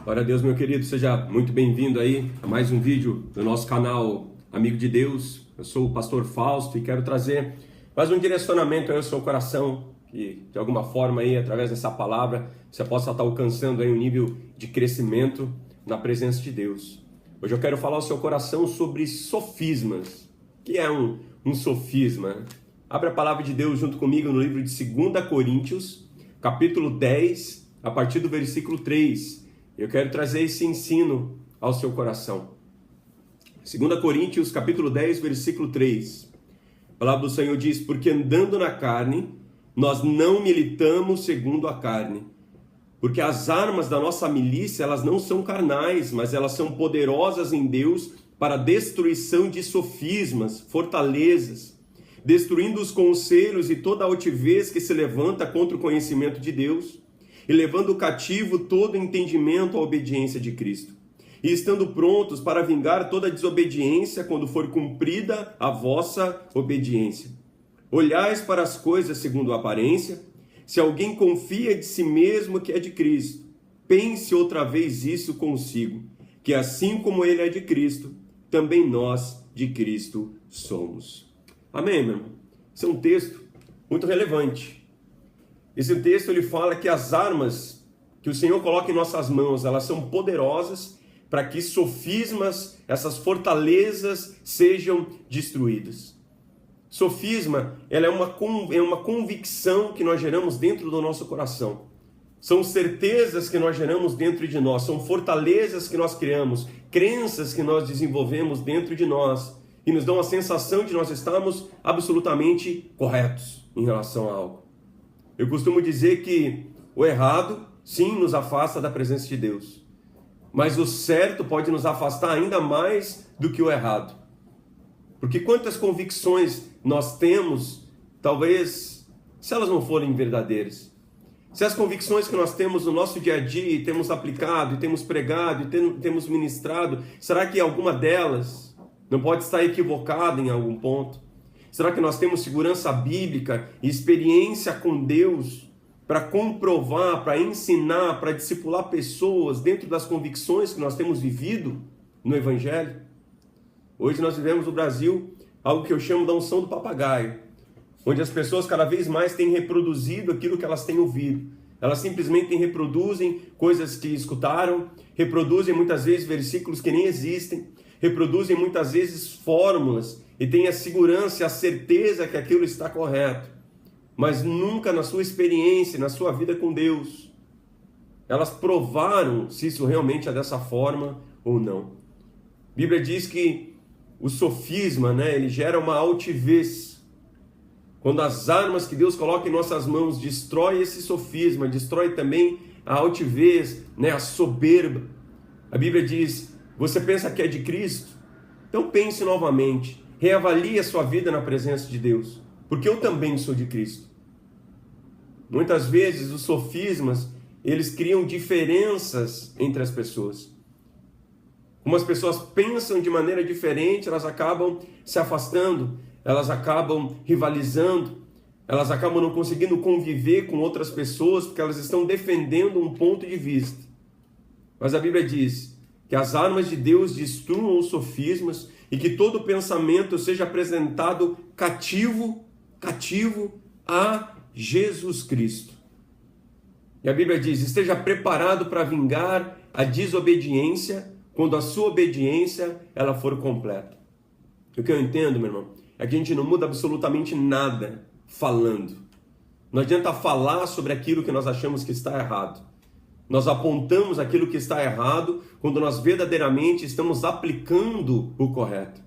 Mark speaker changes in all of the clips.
Speaker 1: Glória a Deus, meu querido, seja muito bem-vindo aí a mais um vídeo do nosso canal Amigo de Deus. Eu sou o pastor Fausto e quero trazer mais um direcionamento aí ao seu coração, que de alguma forma aí, através dessa palavra, você possa estar alcançando aí um nível de crescimento na presença de Deus. Hoje eu quero falar ao seu coração sobre sofismas. O que é um sofisma? Abre a palavra de Deus junto comigo no livro de 2 Coríntios, capítulo 10, a partir do versículo 3. Eu quero trazer esse ensino ao seu coração. 2 Coríntios, capítulo 10, versículo 3. A palavra do Senhor diz: porque andando na carne, nós não militamos segundo a carne. Porque as armas da nossa milícia, elas não são carnais, mas elas são poderosas em Deus para a destruição de sofismas, fortalezas, destruindo os conselhos e toda altivez que se levanta contra o conhecimento de Deus, e levando cativo todo entendimento à obediência de Cristo, e estando prontos para vingar toda desobediência quando for cumprida a vossa obediência. Olhais para as coisas segundo a aparência. Se alguém confia de si mesmo que é de Cristo, pense outra vez isso consigo, que assim como ele é de Cristo, também nós de Cristo somos. Amém, meu irmão? Esse é um texto muito relevante. Esse texto ele fala que as armas que o Senhor coloca em nossas mãos, elas são poderosas para que sofismas, essas fortalezas sejam destruídas. Sofisma, ela é uma convicção que nós geramos dentro do nosso coração. São certezas que nós geramos dentro de nós, são fortalezas que nós criamos, crenças que nós desenvolvemos dentro de nós e nos dão a sensação de nós estarmos absolutamente corretos em relação a algo. Eu costumo dizer que o errado, sim, nos afasta da presença de Deus. Mas o certo pode nos afastar ainda mais do que o errado. Porque quantas convicções nós temos, talvez, se elas não forem verdadeiras. Se as convicções que nós temos no nosso dia a dia, e temos aplicado, e temos pregado, e temos ministrado, será que alguma delas não pode estar equivocada em algum ponto? Será que nós temos segurança bíblica e experiência com Deus para comprovar, para ensinar, para discipular pessoas dentro das convicções que nós temos vivido no Evangelho? Hoje nós vivemos no Brasil algo que eu chamo da unção do papagaio, onde as pessoas cada vez mais têm reproduzido aquilo que elas têm ouvido. Elas simplesmente reproduzem coisas que escutaram, reproduzem muitas vezes versículos que nem existem, reproduzem muitas vezes fórmulas e têm a segurança e a certeza que aquilo está correto, mas nunca na sua experiência, na sua vida com Deus, elas provaram se isso realmente é dessa forma ou não. A Bíblia diz que o sofisma, ele gera uma altivez. Quando as armas que Deus coloca em nossas mãos destrói esse sofisma, destrói também a altivez, a soberba. A Bíblia diz: você pensa que é de Cristo? Então pense novamente, reavalie a sua vida na presença de Deus, porque eu também sou de Cristo. Muitas vezes os sofismas, eles criam diferenças entre as pessoas. Como as pessoas pensam de maneira diferente, elas acabam se afastando, elas acabam rivalizando, elas acabam não conseguindo conviver com outras pessoas, porque elas estão defendendo um ponto de vista. Mas a Bíblia diz que as armas de Deus destruam os sofismas e que todo pensamento seja apresentado cativo a Jesus Cristo. E a Bíblia diz: esteja preparado para vingar a desobediência quando a sua obediência ela for completa. O que eu entendo, meu irmão, é que a gente não muda absolutamente nada falando. Não adianta falar sobre aquilo que nós achamos que está errado. Nós apontamos aquilo que está errado quando nós verdadeiramente estamos aplicando o correto.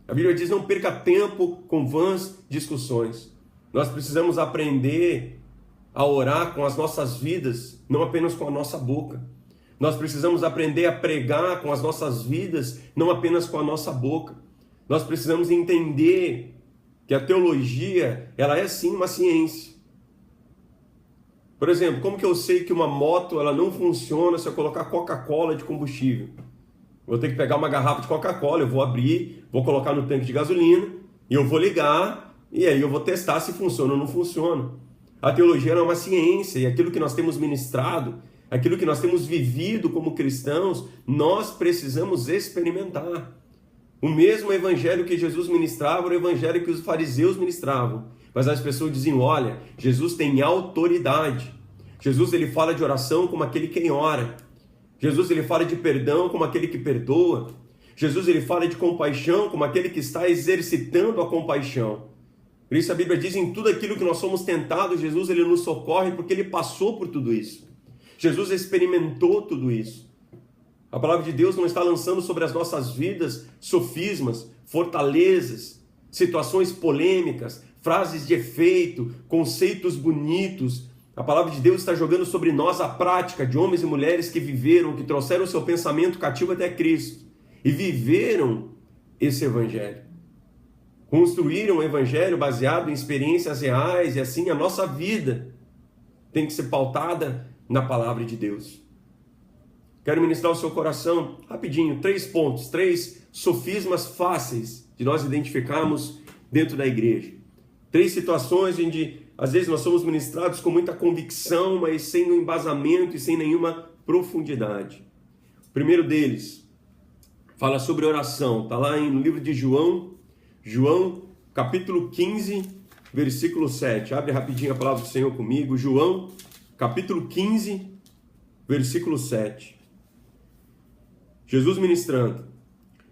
Speaker 1: A Bíblia diz: não perca tempo com vãs discussões. Nós precisamos aprender a orar com as nossas vidas, não apenas com a nossa boca. Nós precisamos aprender a pregar com as nossas vidas, não apenas com a nossa boca. Nós precisamos entender que a teologia, ela é sim uma ciência. Por exemplo, como que eu sei que uma moto ela não funciona se eu colocar Coca-Cola de combustível? Vou ter que pegar uma garrafa de Coca-Cola, eu vou abrir, vou colocar no tanque de gasolina, e eu vou ligar, e aí eu vou testar se funciona ou não funciona. A teologia é uma ciência, e aquilo que nós temos ministrado aquilo que nós temos vivido como cristãos, nós precisamos experimentar. O mesmo evangelho que Jesus ministrava era o evangelho que os fariseus ministravam. Mas as pessoas diziam, olha, Jesus tem autoridade. Jesus ele fala de oração como aquele quem ora. Jesus ele fala de perdão como aquele que perdoa. Jesus ele fala de compaixão como aquele que está exercitando a compaixão. Por isso a Bíblia diz, em tudo aquilo que nós somos tentados, Jesus ele nos socorre porque ele passou por tudo isso. Jesus experimentou tudo isso. A palavra de Deus não está lançando sobre as nossas vidas sofismas, fortalezas, situações polêmicas, frases de efeito, conceitos bonitos. A palavra de Deus está jogando sobre nós a prática de homens e mulheres que viveram, que trouxeram o seu pensamento cativo até Cristo e viveram esse evangelho. Construíram um evangelho baseado em experiências reais e assim a nossa vida tem que ser pautada na palavra de Deus. Quero ministrar o seu coração rapidinho, 3 pontos, 3 sofismas fáceis de nós identificarmos dentro da igreja. 3 situações onde às vezes nós somos ministrados com muita convicção, mas sem um embasamento e sem nenhuma profundidade. O primeiro deles fala sobre oração, está lá no livro de João, capítulo 15, versículo 7. Abre rapidinho a palavra do Senhor comigo. João, capítulo 15, versículo 7. Jesus ministrando.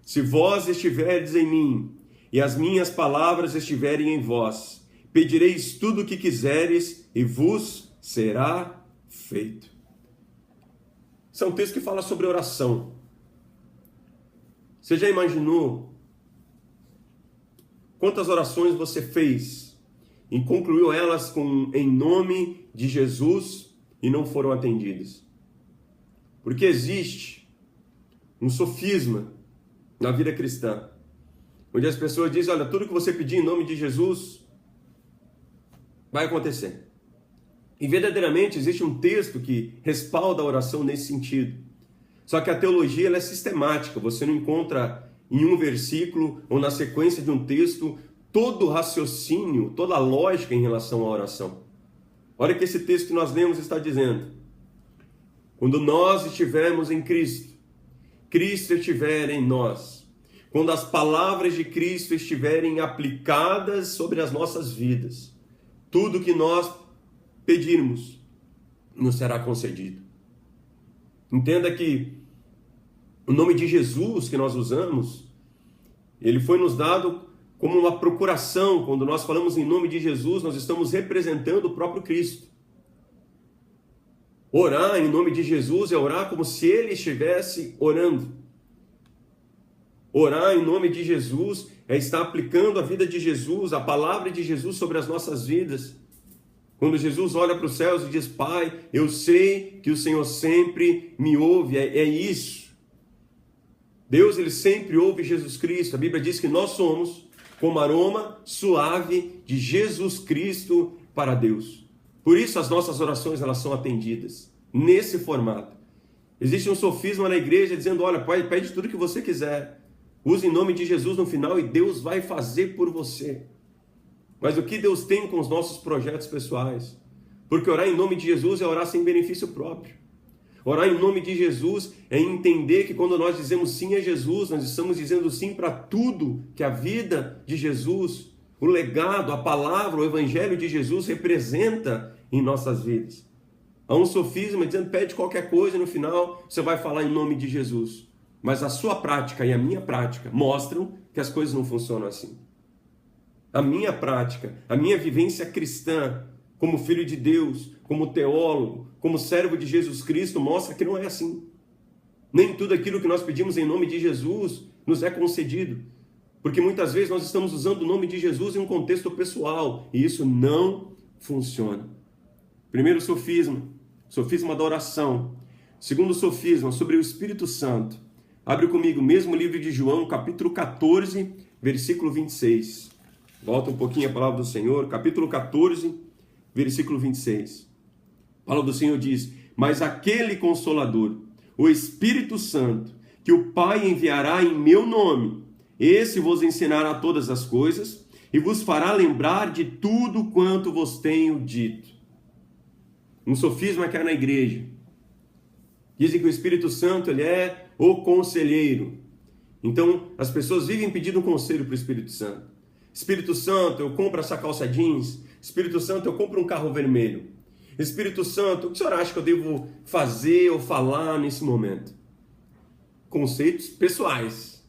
Speaker 1: Se vós estiverdes em mim e as minhas palavras estiverem em vós, pedireis tudo o que quiseres e vos será feito. Esse é um texto que fala sobre oração. Você já imaginou quantas orações você fez e concluiu elas com em nome de Jesus e não foram atendidas? Porque existe um sofisma na vida cristã, onde as pessoas dizem, olha, tudo que você pedir em nome de Jesus vai acontecer. E verdadeiramente existe um texto que respalda a oração nesse sentido. Só que a teologia ela é sistemática, você não encontra em um versículo ou na sequência de um texto todo o raciocínio, toda a lógica em relação à oração. Olha que esse texto que nós lemos está dizendo. Quando nós estivermos em Cristo, Cristo estiver em nós, quando as palavras de Cristo estiverem aplicadas sobre as nossas vidas, tudo que nós pedirmos nos será concedido. Entenda que o nome de Jesus que nós usamos, ele foi nos dado como uma procuração. Quando nós falamos em nome de Jesus, nós estamos representando o próprio Cristo. Orar em nome de Jesus é orar como se ele estivesse orando. Orar em nome de Jesus é estar aplicando a vida de Jesus, a palavra de Jesus sobre as nossas vidas. Quando Jesus olha para os céus e diz, Pai, eu sei que o Senhor sempre me ouve, é isso. Deus, ele sempre ouve Jesus Cristo. A Bíblia diz que nós somos como aroma suave de Jesus Cristo para Deus. Por isso as nossas orações elas são atendidas nesse formato. Existe um sofisma na igreja dizendo, olha, Pai, pede tudo que você quiser. Use em nome de Jesus no final e Deus vai fazer por você. Mas o que Deus tem com os nossos projetos pessoais? Porque orar em nome de Jesus é orar sem benefício próprio. Orar em nome de Jesus é entender que quando nós dizemos sim a Jesus, nós estamos dizendo sim para tudo que a vida de Jesus, o legado, a palavra, o evangelho de Jesus representa em nossas vidas. Há um sofisma dizendo, pede qualquer coisa e no final você vai falar em nome de Jesus. Mas a sua prática e a minha prática mostram que as coisas não funcionam assim. A minha prática, a minha vivência cristã, como filho de Deus, como teólogo, como servo de Jesus Cristo, mostra que não é assim. Nem tudo aquilo que nós pedimos em nome de Jesus nos é concedido. Porque muitas vezes nós estamos usando o nome de Jesus em um contexto pessoal, e isso não funciona. Primeiro sofisma da oração. Segundo sofisma, sobre o Espírito Santo. Abre comigo o mesmo livro de João, capítulo 14, versículo 26. Volta um pouquinho a palavra do Senhor, capítulo 14, versículo 26. A palavra do Senhor diz, mas aquele Consolador, o Espírito Santo, que o Pai enviará em meu nome, esse vos ensinará todas as coisas e vos fará lembrar de tudo quanto vos tenho dito. Um sofisma que há na igreja Dizem que o Espírito Santo ele é o conselheiro. Então, as pessoas vivem pedindo um conselho para o Espírito Santo. Espírito Santo, eu compro essa calça jeans. Espírito Santo, eu compro um carro vermelho. Espírito Santo, o que o senhor acha que eu devo fazer ou falar nesse momento? Conceitos pessoais.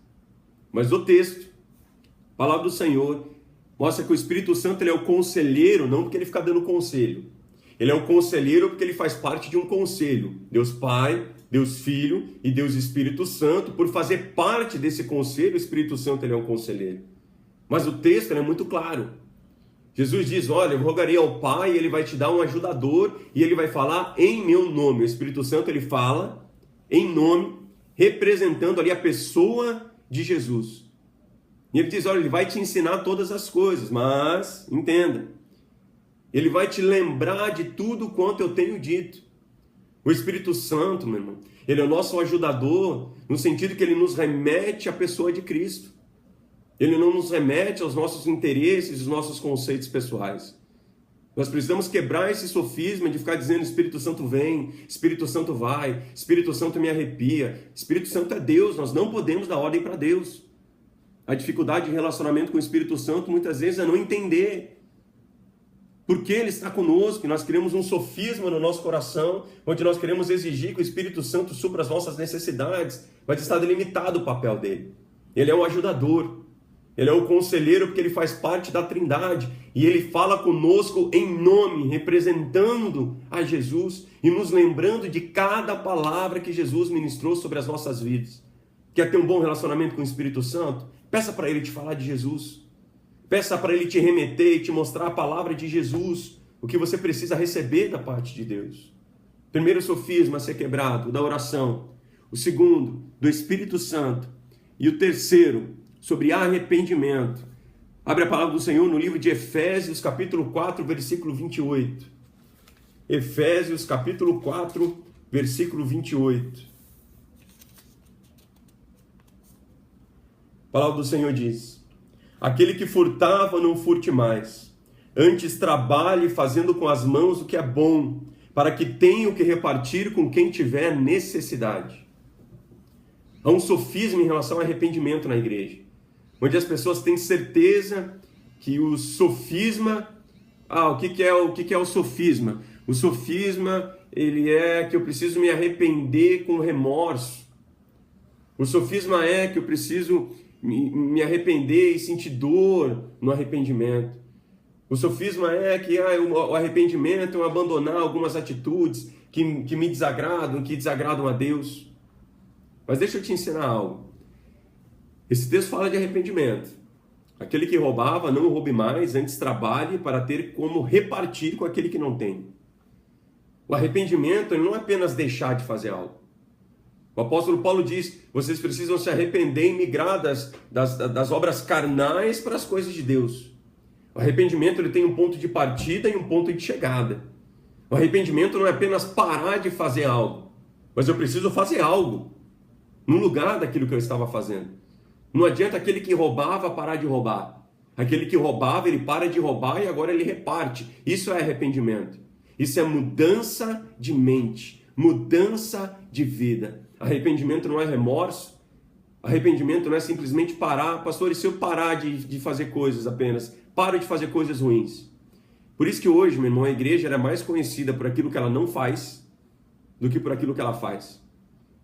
Speaker 1: Mas o texto, a palavra do Senhor, mostra que o Espírito Santo ele é o conselheiro, não porque ele fica dando conselho. Ele é um conselheiro porque ele faz parte de um conselho. Deus Pai, Deus Filho e Deus Espírito Santo. Por fazer parte desse conselho, o Espírito Santo ele é um conselheiro. Mas o texto é muito claro. Jesus diz, olha, eu rogarei ao Pai e ele vai te dar um ajudador e ele vai falar em meu nome. O Espírito Santo ele fala em nome, representando ali a pessoa de Jesus. E ele diz, olha, ele vai te ensinar todas as coisas, mas, entenda, ele vai te lembrar de tudo quanto eu tenho dito. O Espírito Santo, meu irmão, ele é o nosso ajudador, no sentido que ele nos remete à pessoa de Cristo. Ele não nos remete aos nossos interesses, aos nossos conceitos pessoais. Nós precisamos quebrar esse sofisma de ficar dizendo Espírito Santo vem, Espírito Santo vai, Espírito Santo me arrepia. Espírito Santo é Deus, nós não podemos dar ordem para Deus. A dificuldade de relacionamento com o Espírito Santo muitas vezes é não entender porque Ele está conosco, e nós criamos um sofisma no nosso coração, onde nós queremos exigir que o Espírito Santo supra as nossas necessidades, mas está delimitado o papel dele. Ele é um ajudador, ele é o conselheiro porque ele faz parte da Trindade, e ele fala conosco em nome, representando a Jesus, e nos lembrando de cada palavra que Jesus ministrou sobre as nossas vidas. Quer ter um bom relacionamento com o Espírito Santo? Peça para Ele te falar de Jesus. Peça para Ele te remeter e te mostrar a palavra de Jesus, o que você precisa receber da parte de Deus. Primeiro sofisma a ser quebrado, da oração. O segundo, do Espírito Santo. E o terceiro, sobre arrependimento. Abre a palavra do Senhor no livro de Efésios, capítulo 4, versículo 28. Efésios, capítulo 4, versículo 28. A palavra do Senhor diz: aquele que furtava, não furte mais. Antes trabalhe fazendo com as mãos o que é bom, para que tenha o que repartir com quem tiver necessidade. Há um sofisma em relação ao arrependimento na igreja, onde as pessoas têm certeza que o sofisma... o que é o sofisma? O sofisma, ele é que eu preciso me arrepender com remorso. O sofisma é que eu preciso me arrepender e sentir dor no arrependimento. O sofisma é que o arrependimento é abandonar algumas atitudes que me desagradam, que desagradam a Deus. Mas deixa eu te ensinar algo. Esse texto fala de arrependimento. Aquele que roubava, não roube mais, antes trabalhe para ter como repartir com aquele que não tem. O arrependimento ele não é apenas deixar de fazer algo. O apóstolo Paulo diz, vocês precisam se arrepender e migrar das obras carnais para as coisas de Deus. O arrependimento ele tem um ponto de partida e um ponto de chegada. O arrependimento não é apenas parar de fazer algo, mas eu preciso fazer algo no lugar daquilo que eu estava fazendo. Não adianta aquele que roubava parar de roubar. Aquele que roubava, ele para de roubar e agora ele reparte. Isso é arrependimento. Isso é mudança de mente, mudança de vida. Arrependimento não é remorso. Arrependimento não é simplesmente parar. Pastor, e se eu parar de fazer coisas apenas? Paro de fazer coisas ruins. Por isso que hoje, meu irmão, a igreja é mais conhecida por aquilo que ela não faz do que por aquilo que ela faz.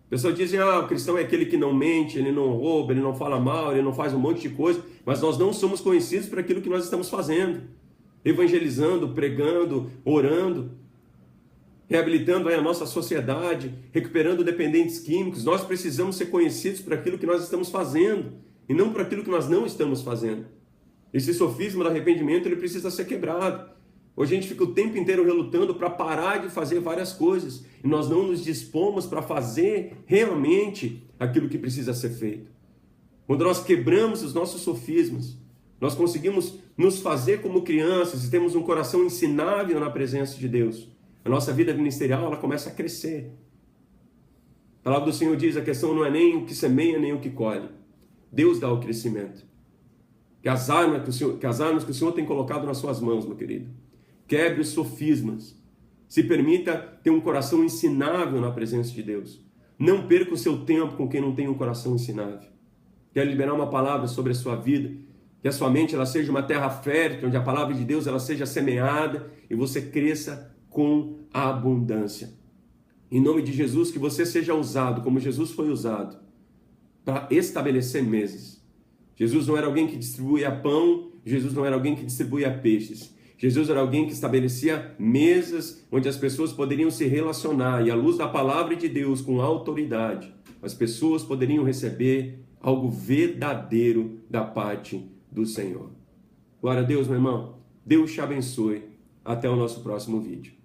Speaker 1: Pessoas dizem, o cristão é aquele que não mente, ele não rouba, ele não fala mal, ele não faz um monte de coisa, mas nós não somos conhecidos por aquilo que nós estamos fazendo. Evangelizando, pregando, orando, reabilitando a nossa sociedade, recuperando dependentes químicos. Nós precisamos ser conhecidos por aquilo que nós estamos fazendo e não por aquilo que nós não estamos fazendo. Esse sofisma do arrependimento ele precisa ser quebrado. Hoje a gente fica o tempo inteiro relutando para parar de fazer várias coisas e nós não nos dispomos para fazer realmente aquilo que precisa ser feito. Quando nós quebramos os nossos sofismas, nós conseguimos nos fazer como crianças e temos um coração ensinável na presença de Deus. A nossa vida ministerial ela começa a crescer. A palavra do Senhor diz, a questão não é nem o que semeia, nem o que colhe. Deus dá o crescimento. Que as armas que o Senhor tem colocado nas suas mãos, meu querido. Quebre os sofismas. Se permita ter um coração ensinável na presença de Deus. Não perca o seu tempo com quem não tem um coração ensinável. Quero liberar uma palavra sobre a sua vida, que a sua mente ela seja uma terra fértil, onde a palavra de Deus ela seja semeada e você cresça com abundância. Em nome de Jesus, que você seja usado como Jesus foi usado para estabelecer mesas. Jesus não era alguém que distribuía pão, Jesus não era alguém que distribuía peixes. Jesus era alguém que estabelecia mesas onde as pessoas poderiam se relacionar e à luz da palavra de Deus, com autoridade, as pessoas poderiam receber algo verdadeiro da parte do Senhor. Glória a Deus, meu irmão. Deus te abençoe. Até o nosso próximo vídeo.